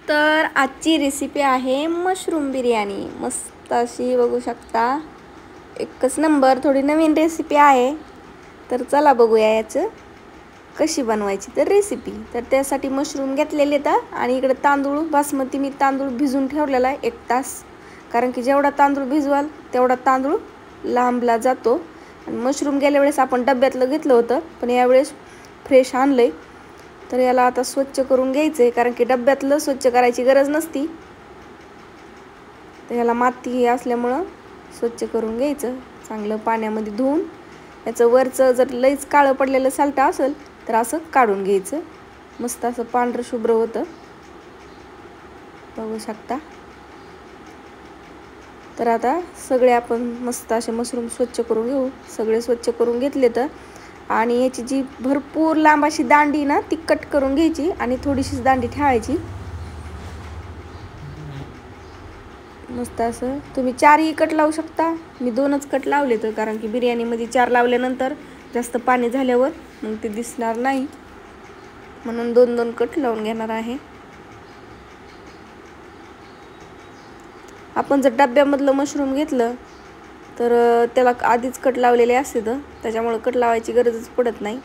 तर आजची रेसिपी आहे मशरूम बिर्याणी। मस्त अशी बघू शकता, एकच नंबर। थोडी नवीन रेसिपी आहे, तर चला बघूया याचं कशी बनवायची तर रेसिपी। तर त्यासाठी मशरूम घेतलेले आहेत आणि इकडे तांदूळ बासमती मी तांदूळ भिजून ठेवलेला आहे 1 तास, कारण की जेवढा तांदूळ भिजवाल तेवढा तांदूळ लांबला जातो। आणि मशरूम गेल्या वेळेस आपण डब्यातलं घेतलं होतं, पण यावेळेस फ्रेश आणलंय। तर याला आता स्वच्छ करून घ्यायचे, कारण की डब्यातलं स्वच्छ करायची गरज नसती, तर याला माती असल्यामुळं स्वच्छ करून घ्यायचं चांगलं पाण्यामध्ये धुवून। याचं वरचं जर लईच काळं पडलेलं सालटा असेल तर असं काढून घ्यायचं, मस्त असं पांढरं शुभ्र होतं, बघू शकता। तर आता सगळे आपण मस्त असे मशरूम स्वच्छ करून घेऊ। सगळे स्वच्छ करून घेतले तर आणि याची जी भरपूर लांब अशी दांडी ना ती कट करून घ्यायची आणि थोडीशीच दांडी ठेवायची। मस्त असं तुम्ही 4ही कट लावू शकता, मी 2च कट लावले तर, कारण की बिर्याणीमध्ये 4 लावल्यानंतर जास्त पाणी झाल्यावर मग ते दिसणार नाही, म्हणून 2-2 कट लावून घेणार आहे। आपण जर डब्यामधलं मशरूम घेतलं तर त्याला आधीच कट लावलेले असते, त्याच्यामुळे कट लावायची गरजच पडत नाही।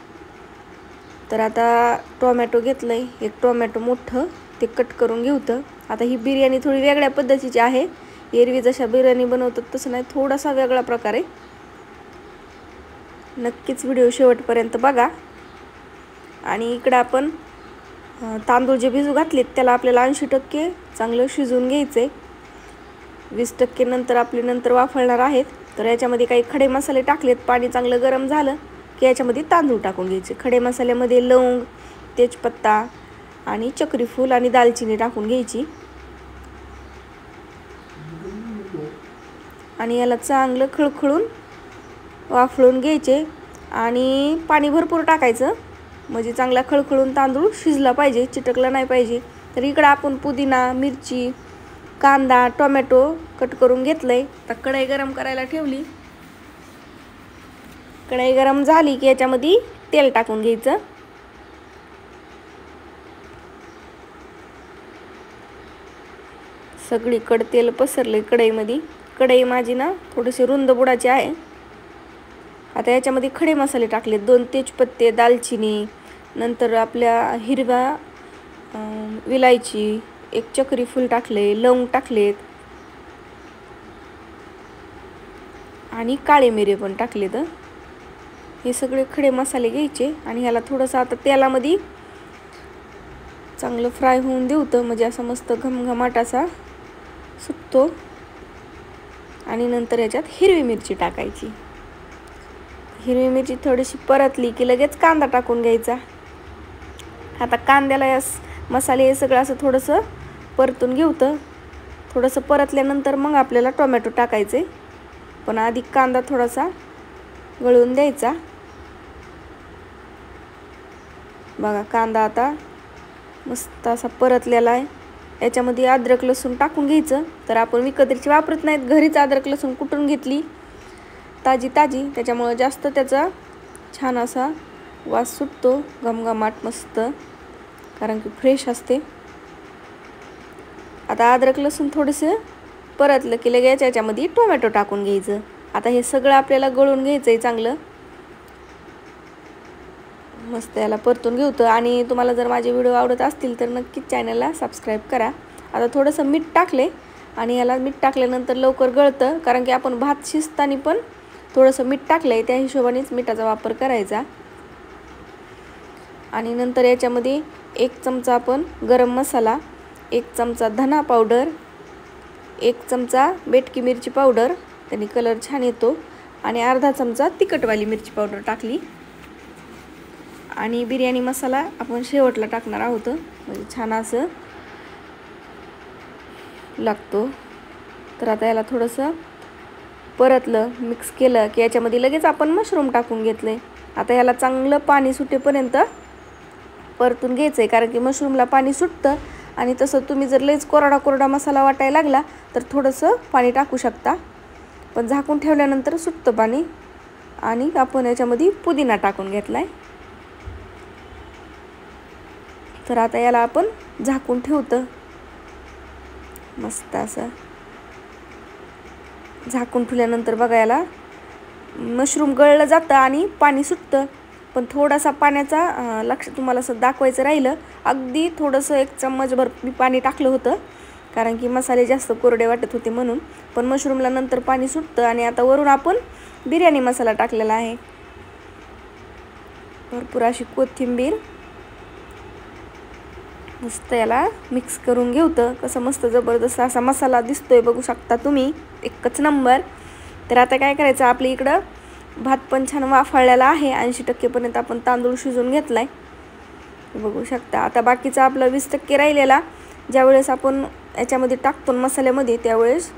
तर आता टोमॅटो घेतलंय, 1 टोमॅटो मोठं, ते कट करून घेऊ। तर आता ही बिर्याणी थोडी वेगळ्या पद्धतीची आहे, एरवी जशा बिर्याणी बनवतात तसं नाही, थोडासा वेगळा प्रकार आहे। नक्कीच व्हिडिओ शेवटपर्यंत बघा। आणि इकडे आपण तांदूळ जे भिजू घातलेत त्याला आपल्याला 80% चांगलं शिजवून घ्यायचे, 20% नंतर आपले नंतर वाफळणार आहेत। तर याच्यामध्ये काही खडे मसाले टाकलेत, पाणी चांगलं गरम झालं की याच्यामध्ये तांदूळ टाकून घ्यायचे। खडे मसाल्यामध्ये लवंग, तेजपत्ता आणि चक्री फूल आणि दालचिनी टाकून घ्यायची आणि याला चांगलं खळखळून वाफळून घ्यायचे आणि पाणी भरपूर टाकायचं, म्हणजे चांगला खळखळून तांदूळ शिजला पाहिजे, चिटकला नाही पाहिजे। तर इकडे आपण पुदिना, मिरची, कांदा, टोमॅटो कट करून घेतलंय। तर कढई गरम करायला ठेवली, कढई गरम झाली की याच्यामध्ये तेल टाकून घ्यायचं। सगळीकडे तेल पसरले कढईमध्ये। कढई माझी ना थोडीशी रुंद बुडाची आहे। आता याच्यामध्ये खडे मसाले टाकले, 2 तेजपत्ते, दालचिनी, नंतर आपल्या हिरव्या विलायची, 1 चक्री फूल टाकले, लवंग टाकलेत आणि काळे मिरे पण टाकलेत। हे सगळे खडे मसाले घ्यायचे आणि ह्याला थोडंसं आता तेलामध्ये चांगलं फ्राय होऊन देऊ, तर म्हणजे असं मस्त घमघमाट असा सुटतो। आणि नंतर याच्यात हिरवी मिरची टाकायची, हिरवी मिरची थोडीशी परतली की लगेच कांदा टाकून घ्यायचा। आता कांद्याला या मसाले हे सगळं असं थोडंसं परतून घेऊ, तर थोडंसं परतल्यानंतर मग आपल्याला टोमॅटो टाकायचे, पण आधी कांदा थोडासा गळून द्यायचा। बघा कांदा आता मस्त असा परतलेला आहे। याच्यामध्ये अद्रक लसूण टाकून घ्यायचं, तर आपण विकतची वापरत नाहीत, घरीच अद्रक लसूण कुटून घेतली ताजी, त्याच्यामुळे जास्त त्याचा छान असा वास सुटतो, घमघमाट मस्त, कारण की फ्रेश असते। आता अद्रक लसूण थोडंसं परतलं की लगेच याच्यामध्ये टोमॅटो टाकून घ्यायचं। आता हे सगळं आपल्याला गळून घ्यायचंय चांगलं, मस्त याला परतून घेऊ। तर आणि तुम्हाला जर माझे व्हिडिओ आवडत असतील तर नक्कीच चॅनलला सबस्क्राईब करा। आता थोडंसं मीठ टाकले आणि याला मीठ टाकल्यानंतर लवकर गळतं, कारण की आपण भात शिजताना पण थोडंसं मीठ टाकलंय, त्या हिशोबानेच मिठाचा वापर करायचा। आणि नंतर याच्यामध्ये 1 चमचा आपण गरम मसाला, 1 चमचा धना पावडर, 1 चमचा बेटकी मिरची पावडर, त्याने कलर छान येतो, आणि अर्धा चमचा तिखटवाली मिरची पावडर टाकली। आणि बिर्याणी मसाला आपण शेवटला टाकणार आहोत, म्हणजे छान असं लागतो। तर आता याला थोडंसं परतलं, मिक्स केलं की याच्यामध्ये लगेच आपण मशरूम टाकून घेतले। आता याला चांगलं पाणी सुटेपर्यंत परतून घ्यायचंय, कारण की मशरूमला पाणी सुटतं, आणि तसं तुम्ही जर लईच कोरडा मसाला वाटायला लागला तर थोडंसं पाणी टाकू शकता, पण झाकून ठेवल्यानंतर सुटतं पाणी। आणि आपण याच्यामध्ये पुदिना टाकून घेतलाय। तर आता याला आपण झाकून ठेवतो, मस्त असं झाकून ठेवल्यानंतर बघायला मशरूम गळलं जातं आणि पाणी सुटतं. पण थोडासा पाण्याचा लक्ष तुम्हाला असं दाखवायचं राहिलं, अगदी थोडंसं 1 चम्मचभर मी पाणी टाकलं होतं, कारण की मसाले जास्त कोरडे वाटत होते म्हणून. पण मशरूमला नंतर पाणी सुटतं. आणि आता वरून आपण बिर्याणी मसाला टाकलेला आहे, भरपूर अशी कोथिंबीर. मस्त याला मिक्स करून घेऊतं. कसं मस्त जबरदस्त असा मसाला दिसतोय, बघू शकता तुम्ही, एकच नंबर. तर आता काय करायचं, आपल्या इकडं भात पण छान वाफळलेला आहे, 80% पर्यंत आपण तांदूळ शिजवून घेतलाय, बघू शकता. आता बाकीचा आपला 20% राहिलेला ज्यावेळेस आपण याच्यामध्ये टाकतो मसाल्यामध्ये त्यावेळेस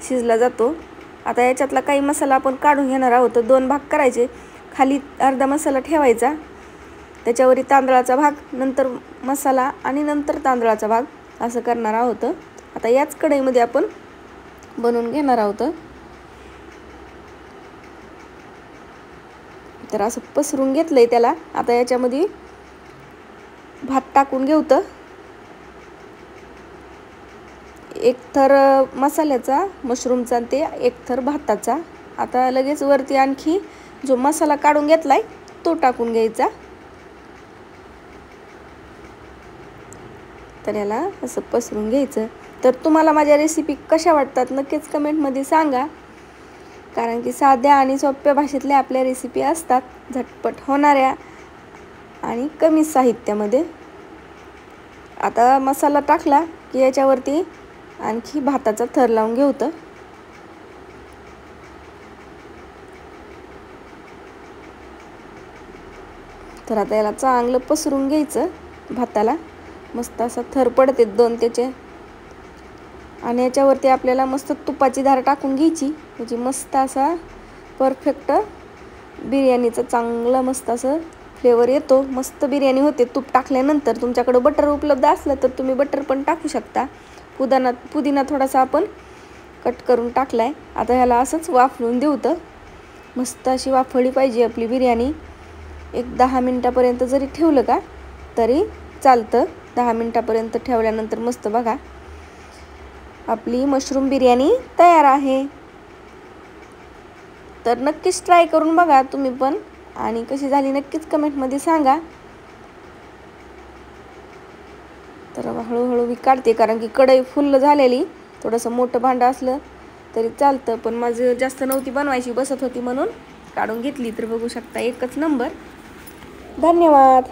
शिजला जातो. आता याच्यातला काही मसाला आपण काढून घेणार आहोत. 2 भाग करायचे, खाली अर्धा मसाला ठेवायचा, त्याच्यावरी तांदळाचा भाग, नंतर मसाला आणि नंतर तांदळाचा भाग, असं करणार आहोत. आता याच कढईमध्ये आपण बनवून घेणार आहोत. तर असं पसरून घेतलंय त्याला. आता याच्यामध्ये भात टाकून घेऊतं, 1 थर मसाल्याचा मशरूमचा आणि ते 1 थर भाताचा. आता लगेच वरती आणखी जो मसाला काढून घेतलाय तो टाकून घ्यायचा. तर याला असं पसरून घ्यायचं. तर तुम्हाला माझ्या रेसिपी कशा वाटतात नक्कीच कमेंटमध्ये सांगा, कारण की साध्या आणि सोप्या भाषेतल्या आपल्या रेसिपी असतात, झटपट होणाऱ्या आणि कमी साहित्यामध्ये. आता मसाला टाकला की याच्यावरती आणखी भाताचा थर लावून घेऊतं. तर आता याला चांगलं पसरून घ्यायचं भाताला. मस्त असा थर पडते 2 त्याचे. आणि याच्यावरती आपल्याला मस्त तुपाची धार टाकून घ्यायची, म्हणजे मस्त असा परफेक्ट बिर्याणीचा चांगला मस्त असं फ्लेवर येतो, मस्त बिर्याणी होते तूप टाकल्यानंतर. तुमच्याकडे बटर उपलब्ध असलं तर तुम्ही बटर पण टाकू शकता. पुदिना थोडासा आपण कट करून टाकलाय. आता ह्याला असंच वाफवून देऊतं. मस्त अशी वाफवली पाहिजे आपली बिर्याणी. 10 मिनिटापर्यंत जरी ठेवलं का तरी चालतं. 10 मिनिटापर्यंत ठेवल्यानंतर मस्त बघा आपली मशरूम बिर्याणी तयार आहे. तर नक्कीच ट्राय करून बघा तुम्ही पण, आणि कशी झाली नक्कीच कमेंटमध्ये सांगा. तर हळूहळू मी काढते, कारण की कढई फुल्ल झालेली. थोडंसं मोठं भांडं असलं तरी चालतं, पण माझं जास्त नव्हती बनवायची, बसत होती म्हणून काढून घेतली. तर बघू शकता एकच नंबर. धन्यवाद.